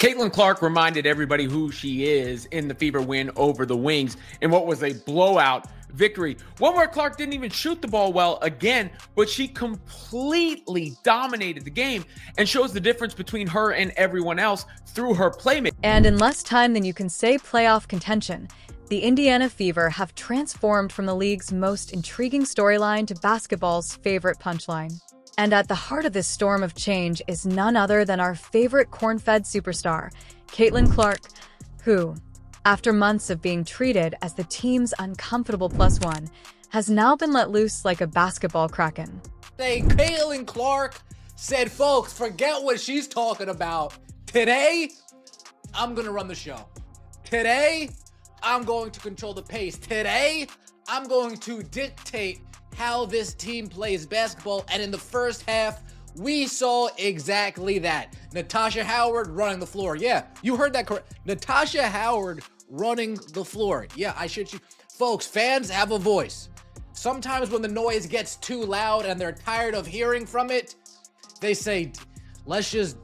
Caitlin Clark reminded everybody who she is in the Fever win over the Wings in what was a blowout victory. One where Clark didn't even shoot the ball well again, but she completely dominated the game and shows the difference between her and everyone else through her playmaking. And in less time than you can say playoff contention, the Indiana Fever have transformed from the league's most intriguing storyline to basketball's favorite punchline. And at the heart of this storm of change is none other than our favorite corn-fed superstar, Caitlin Clark, who, after months of being treated as the team's uncomfortable +1, has now been let loose like a basketball kraken. Caitlin Clark said, folks, forget what she's talking about. Today, I'm going to run the show. Today, I'm going to control the pace. Today, I'm going to dictate how this team plays basketball, and in the first half, we saw exactly that. Natasha Howard running the floor. Yeah, you heard that correct. Natasha Howard running the floor. Yeah, I shit you. Folks, fans have a voice. Sometimes when the noise gets too loud and they're tired of hearing from it, they say, let's just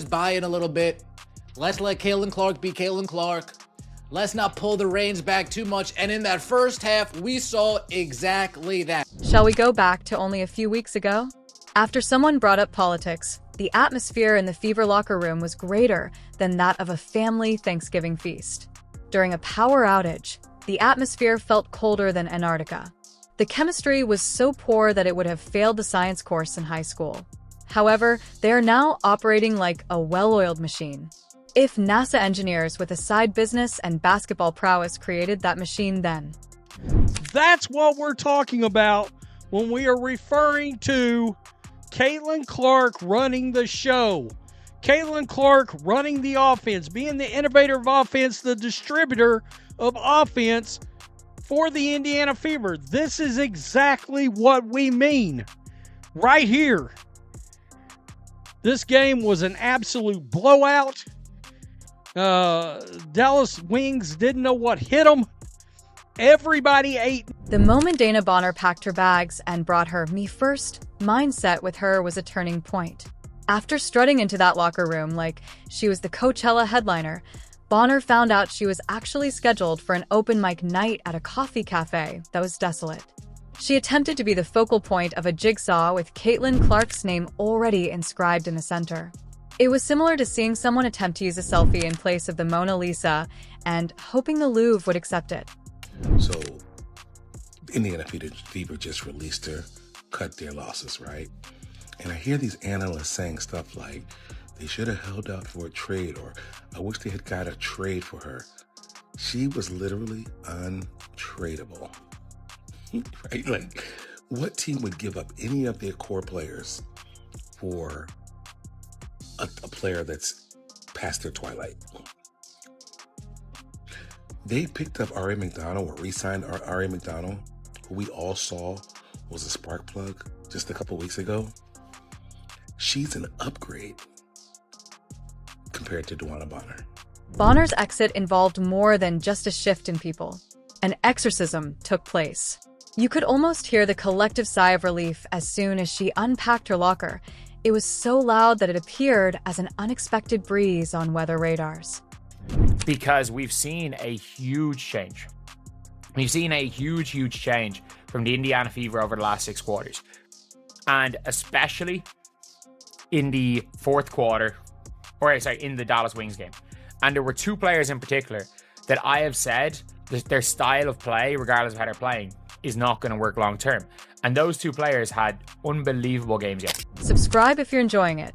buy in a little bit. Let's let Caitlin Clark be Caitlin Clark. Let's not pull the reins back too much. And in that first half, we saw exactly that. Shall we go back to only a few weeks ago? After someone brought up politics, the atmosphere in the Fever locker room was greater than that of a family Thanksgiving feast. During a power outage, the atmosphere felt colder than Antarctica. The chemistry was so poor that it would have failed the science course in high school. However, they are now operating like a well-oiled machine. If NASA engineers with a side business and basketball prowess created that machine then. That's what we're talking about when we are referring to Caitlin Clark running the show. Caitlin Clark running the offense, being the innovator of offense, the distributor of offense for the Indiana Fever. This is exactly what we mean right here. This game was an absolute blowout. Dallas Wings didn't know what hit them. Everybody ate. The moment Dana Bonner packed her bags and brought her me first mindset with her was a turning point. After strutting into that locker room like she was the Coachella headliner, Bonner found out she was actually scheduled for an open mic night at a coffee cafe that was desolate. She attempted to be the focal point of a jigsaw with Caitlin Clark's name already inscribed in the center. It was similar to seeing someone attempt to use a selfie in place of the Mona Lisa and hoping the Louvre would accept it. So, Indiana Fever just released her, cut their losses, right? And I hear these analysts saying stuff like, they should have held out for a trade, or I wish they had got a trade for her. She was literally untradeable, right? Like, what team would give up any of their core players for a player that's past their twilight? They picked up R.A. McDonald, or re-signed R.A. McDonald, who we all saw was a spark plug just a couple weeks ago. She's an upgrade compared to DeWanna Bonner. Bonner's exit involved more than just a shift in people. An exorcism took place. You could almost hear the collective sigh of relief as soon as she unpacked her locker. It was so loud that it appeared as an unexpected breeze on weather radars. Because we've seen a huge change. We've seen a huge change from the Indiana Fever over the last 6 quarters. And especially in the fourth quarter, in the Dallas Wings game. And there were 2 players in particular that I have said that their style of play, regardless of how they're playing, is not going to work long term. And those 2 players had unbelievable games yet. Subscribe if you're enjoying it.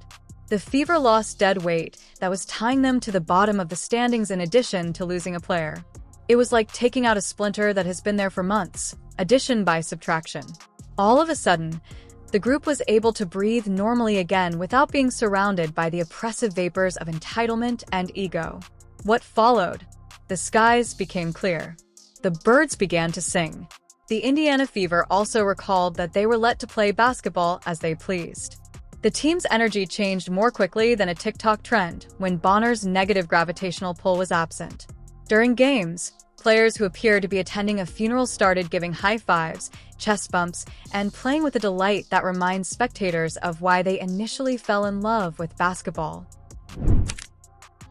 The Fever lost dead weight that was tying them to the bottom of the standings in addition to losing a player. It was like taking out a splinter that has been there for months, addition by subtraction. All of a sudden, the group was able to breathe normally again without being surrounded by the oppressive vapors of entitlement and ego. What followed? The skies became clear. The birds began to sing. The Indiana Fever also recalled that they were let to play basketball as they pleased. The team's energy changed more quickly than a TikTok trend when Bonner's negative gravitational pull was absent. During games, players who appeared to be attending a funeral started giving high fives, chest bumps, and playing with a delight that reminds spectators of why they initially fell in love with basketball.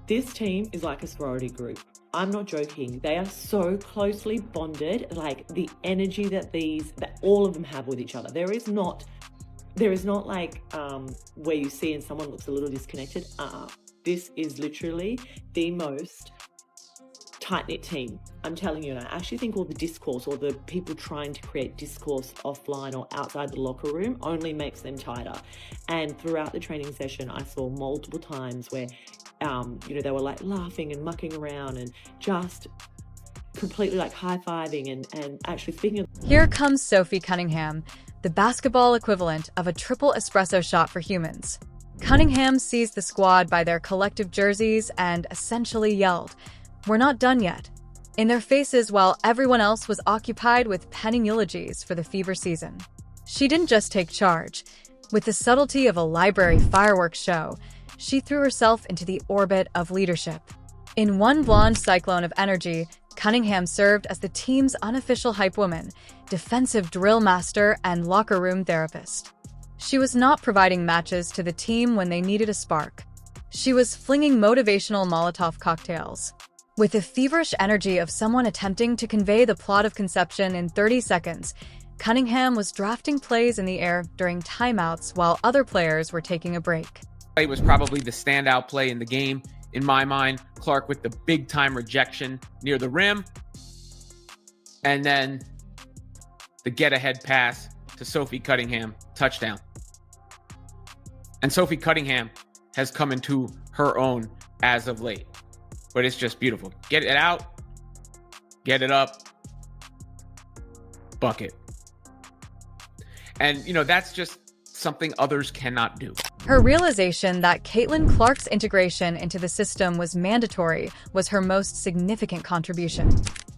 This team is like a sorority group. I'm not joking. They are so closely bonded, like the energy that all of them have with each other. There is not like where you see and someone looks a little disconnected. This is literally the most tight-knit team. I'm telling you, and I actually think all the discourse or the people trying to create discourse offline or outside the locker room only makes them tighter. And throughout the training session, I saw multiple times where they were like laughing and mucking around and just completely like high-fiving and actually speaking of... Here comes Sophie Cunningham, the basketball equivalent of a triple espresso shot for humans. Cunningham seized the squad by their collective jerseys and essentially yelled, "We're not done yet," in their faces while everyone else was occupied with penning eulogies for the Fever season. She didn't just take charge. With the subtlety of a library fireworks show, she threw herself into the orbit of leadership. In one blonde cyclone of energy, Cunningham served as the team's unofficial hype woman, defensive drill master, and locker room therapist. She was not providing matches to the team when they needed a spark. She was flinging motivational Molotov cocktails. With the feverish energy of someone attempting to convey the plot of Conception in 30 seconds, Cunningham was drafting plays in the air during timeouts while other players were taking a break. It was probably the standout play in the game. In my mind, Clark with the big-time rejection near the rim. And then the get-ahead pass to Sophie Cunningham, touchdown. And Sophie Cunningham has come into her own as of late. But it's just beautiful. Get it out, get it up, bucket. And, that's just something others cannot do. Her realization that Caitlin Clark's integration into the system was mandatory was her most significant contribution.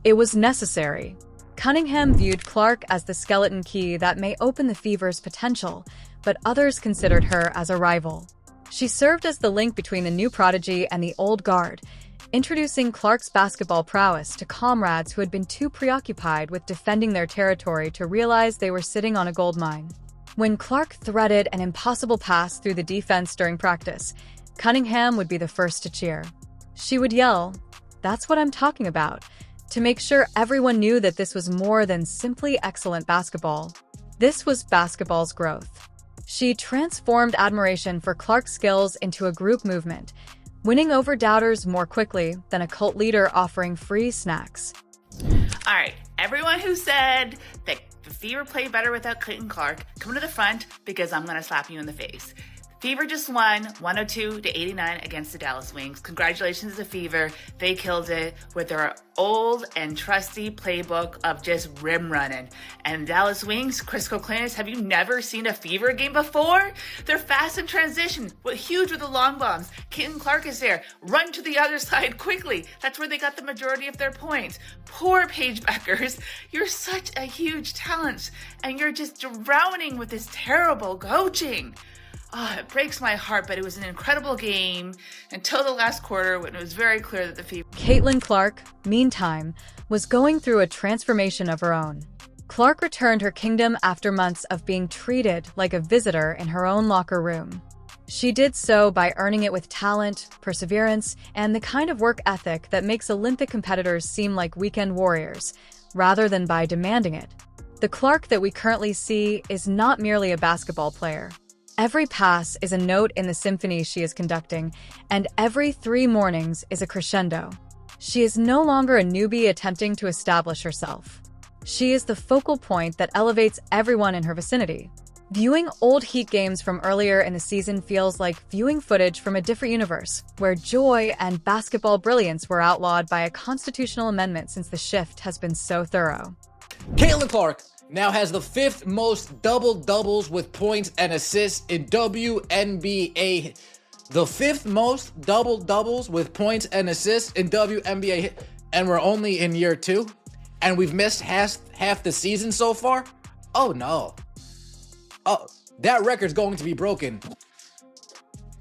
It was necessary. Cunningham viewed Clark as the skeleton key that may open the Fever's potential, but others considered her as a rival. She served as the link between the new prodigy and the old guard, introducing Clark's basketball prowess to comrades who had been too preoccupied with defending their territory to realize they were sitting on a goldmine. When Clark threaded an impossible pass through the defense during practice, Cunningham would be the first to cheer. She would yell, "That's what I'm talking about," to make sure everyone knew that this was more than simply excellent basketball. This was basketball's growth. She transformed admiration for Clark's skills into a group movement, winning over doubters more quickly than a cult leader offering free snacks. All right, everyone who said that the Fever played better without Caitlin Clark, come to the front because I'm going to slap you in the face. Fever just won 102-89 against the Dallas Wings. Congratulations to Fever. They killed it with their old and trusty playbook of just rim running. And Dallas Wings, Chris Coclanis, have you never seen a Fever game before? They're fast in transition, huge with the long bombs. Caitlin Clark is there. Run to the other side quickly. That's where they got the majority of their points. Poor Paige Beckers. You're such a huge talent, and you're just drowning with this terrible coaching. It breaks my heart, but it was an incredible game until the last quarter when it was very clear that the Fever... Caitlin Clark, meantime, was going through a transformation of her own. Clark returned her kingdom after months of being treated like a visitor in her own locker room. She did so by earning it with talent, perseverance, and the kind of work ethic that makes Olympic competitors seem like weekend warriors, rather than by demanding it. The Clark that we currently see is not merely a basketball player. Every pass is a note in the symphony she is conducting, and every 3 mornings is a crescendo. She is no longer a newbie attempting to establish herself. She is the focal point that elevates everyone in her vicinity. Viewing old Heat games from earlier in the season feels like viewing footage from a different universe, where joy and basketball brilliance were outlawed by a constitutional amendment since the shift has been so thorough. Caitlin Clark now has the 5th most double-doubles with points and assists in WNBA. The 5th most double-doubles with points and assists in WNBA. And we're only in year 2? And we've missed half the season so far? Oh, no. Oh, that record's going to be broken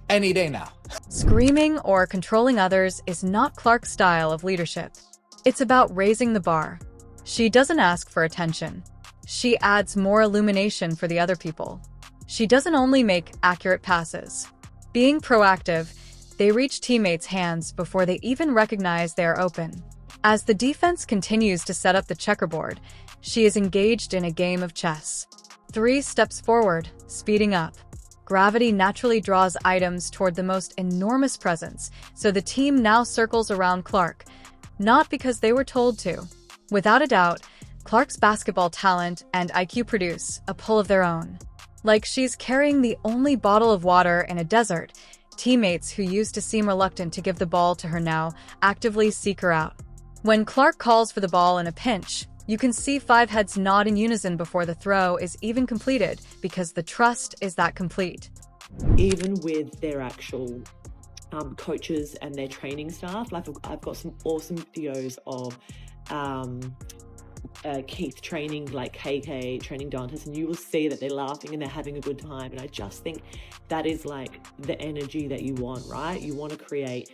any day now. Screaming or controlling others is not Clark's style of leadership. It's about raising the bar. She doesn't ask for attention. She adds more illumination for the other people. She doesn't only make accurate passes. Being proactive, They reach teammates' hands before they even recognize they are open. As the defense continues to set up the checkerboard, she is engaged in a game of chess. 3 steps forward, speeding up. Gravity naturally draws items toward the most enormous presence, so the team now circles around Clark, not because they were told to. Without a doubt, Clark's basketball talent and IQ produce a pull of their own. Like she's carrying the only bottle of water in a desert, teammates who used to seem reluctant to give the ball to her now actively seek her out. When Clark calls for the ball in a pinch, you can see 5 heads nod in unison before the throw is even completed because the trust is that complete. Even with their actual coaches and their training staff, like I've got some awesome videos of Keith training, like KK training Dantas, and you will see that they're laughing and they're having a good time. And I just think that is like the energy that you want, right? You want to create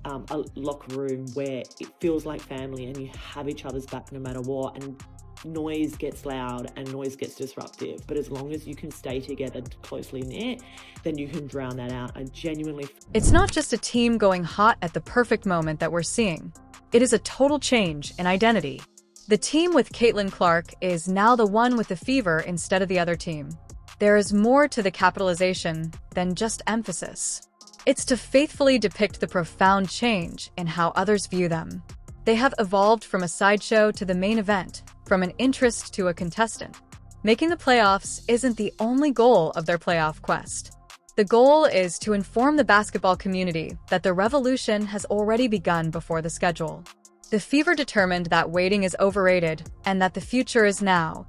a locker room where it feels like family and you have each other's back no matter what, and noise gets loud and noise gets disruptive, but as long as you can stay together closely knit, then you can drown that out. I genuinely... It's not just a team going hot at the perfect moment that we're seeing. It is a total change in identity. The team with Caitlin Clark is now the one with the fever instead of the other team. There is more to the capitalization than just emphasis. It's to faithfully depict the profound change in how others view them. They have evolved from a sideshow to the main event, from an interest to a contestant. Making the playoffs isn't the only goal of their playoff quest. The goal is to inform the basketball community that the revolution has already begun before the schedule. The Fever determined that waiting is overrated and that the future is now,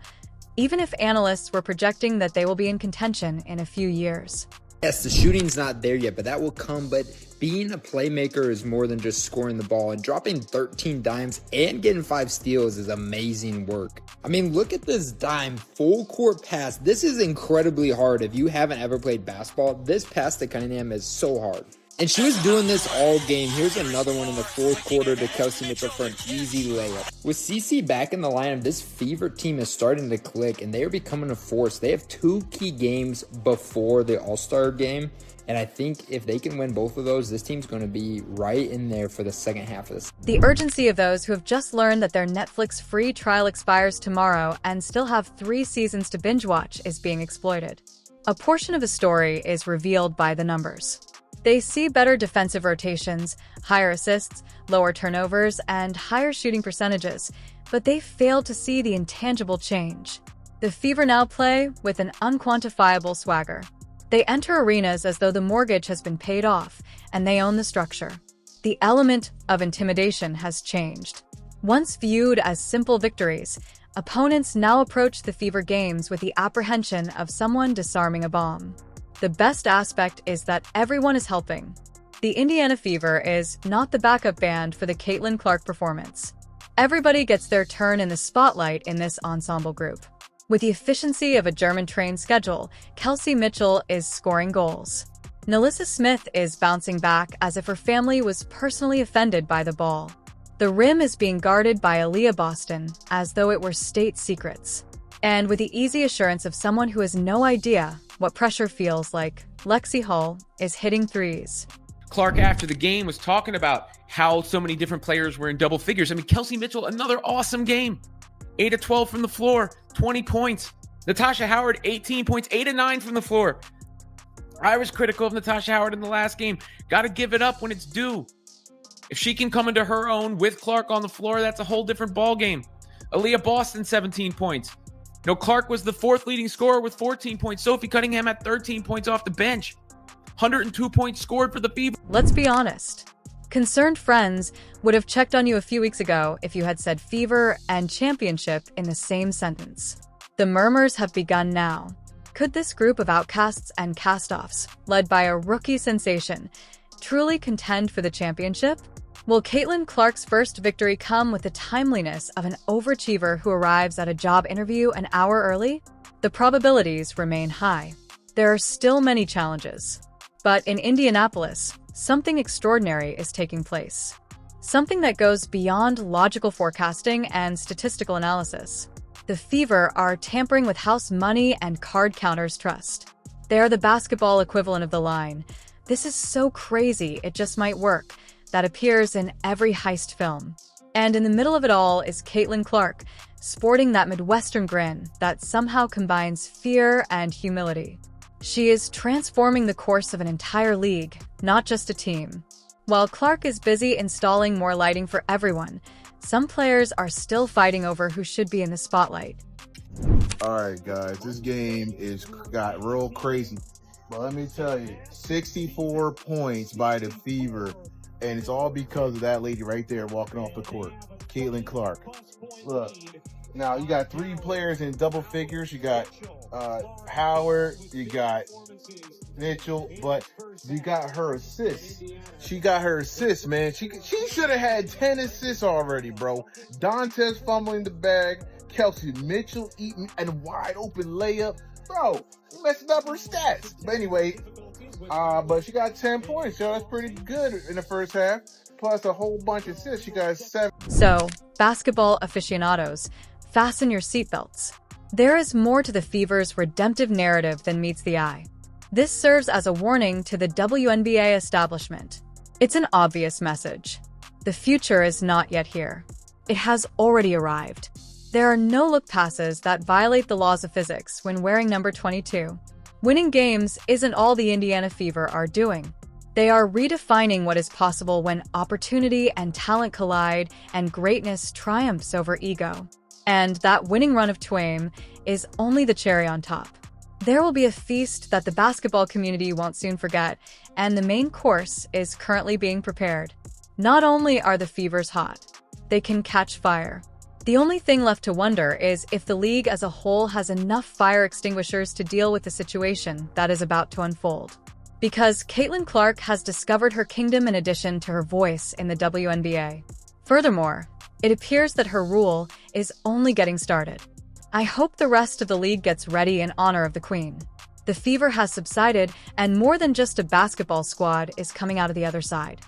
even if analysts were projecting that they will be in contention in a few years. Yes, the shooting's not there yet, but that will come. But being a playmaker is more than just scoring the ball, and dropping 13 dimes and getting 5 steals is amazing work. I mean, look at this dime, full court pass. This is incredibly hard. If you haven't ever played basketball, this pass to Cunningham is so hard. And she was doing this all game. Here's another one in the 4th quarter to Kelsey Mitchell for an easy layup. With CC back in the lineup, this Fever team is starting to click, and they are becoming a force. They have 2 key games before the All-Star game, and I think if they can win both of those, this team's going to be right in there for the second half of this. The urgency of those who have just learned that their Netflix free trial expires tomorrow and still have 3 seasons to binge watch is being exploited. A portion of the story is revealed by the numbers. They see better defensive rotations, higher assists, lower turnovers, and higher shooting percentages, but they failed to see the intangible change. The Fever now play with an unquantifiable swagger. They enter arenas as though the mortgage has been paid off, and they own the structure. The element of intimidation has changed. Once viewed as simple victories, opponents now approach the Fever games with the apprehension of someone disarming a bomb. The best aspect is that everyone is helping. The Indiana Fever is not the backup band for the Caitlin Clark performance. Everybody gets their turn in the spotlight in this ensemble group. With the efficiency of a German-trained schedule, Kelsey Mitchell is scoring goals. Nalissa Smith is bouncing back as if her family was personally offended by the ball. The rim is being guarded by Aaliyah Boston as though it were state secrets. And with the easy assurance of someone who has no idea what pressure feels like, Lexi Hull is hitting threes. Clark, after the game, was talking about how so many different players were in double figures. I mean, Kelsey Mitchell, another awesome game. 8 of 12 from the floor, 20 points. Natasha Howard, 18 points, 8 of 9 from the floor. I was critical of Natasha Howard in the last game. Got to give it up when it's due. If she can come into her own with Clark on the floor, that's a whole different ball game. Aaliyah Boston, 17 points. Clark was the 4th leading scorer with 14 points. Sophie Cunningham had 13 points off the bench. 102 points scored for the Fever. Let's be honest. Concerned friends would have checked on you a few weeks ago if you had said Fever and championship in the same sentence. The murmurs have begun now. Could this group of outcasts and castoffs, led by a rookie sensation, truly contend for the championship? Will Caitlin Clark's first victory come with the timeliness of an overachiever who arrives at a job interview an hour early? The probabilities remain high. There are still many challenges. But in Indianapolis, something extraordinary is taking place. Something that goes beyond logical forecasting and statistical analysis. The Fever are tampering with house money and card counters trust. They are the basketball equivalent of the line, "This is so crazy, it just might work," that appears in every heist film. And in the middle of it all is Caitlin Clark, sporting that Midwestern grin that somehow combines fear and humility. She is transforming the course of an entire league, not just a team. While Clark is busy installing more lighting for everyone, some players are still fighting over who should be in the spotlight. All right, guys, this game got real crazy. But let me tell you, 64 points by the Fever, and it's all because of that lady right there walking off the court, Caitlin Clark. Look, now you got 3 players in double figures. You got Howard, you got Mitchell, but you got her assists. She got her assists, man. She should have had 10 assists already, bro. Dantes fumbling the bag, Kelsey Mitchell eating and wide open layup. Bro, messing up her stats. But anyway, but she got 10 points, so that's pretty good in the first half. Plus a whole bunch of assists. She got 7. So, basketball aficionados, fasten your seatbelts. There is more to the Fever's redemptive narrative than meets the eye. This serves as a warning to the WNBA establishment. It's an obvious message. The future is not yet here. It has already arrived. There are no-look passes that violate the laws of physics when wearing number 22. Winning games isn't all the Indiana Fever are doing. They are redefining what is possible when opportunity and talent collide and greatness triumphs over ego. And that winning run of Twain is only the cherry on top. There will be a feast that the basketball community won't soon forget, and the main course is currently being prepared. Not only are the Fevers hot, they can catch fire. The only thing left to wonder is if the league as a whole has enough fire extinguishers to deal with the situation that is about to unfold. Because Caitlin Clark has discovered her kingdom in addition to her voice in the WNBA. Furthermore, it appears that her rule is only getting started. I hope the rest of the league gets ready in honor of the Queen. The Fever has subsided, and more than just a basketball squad is coming out of the other side.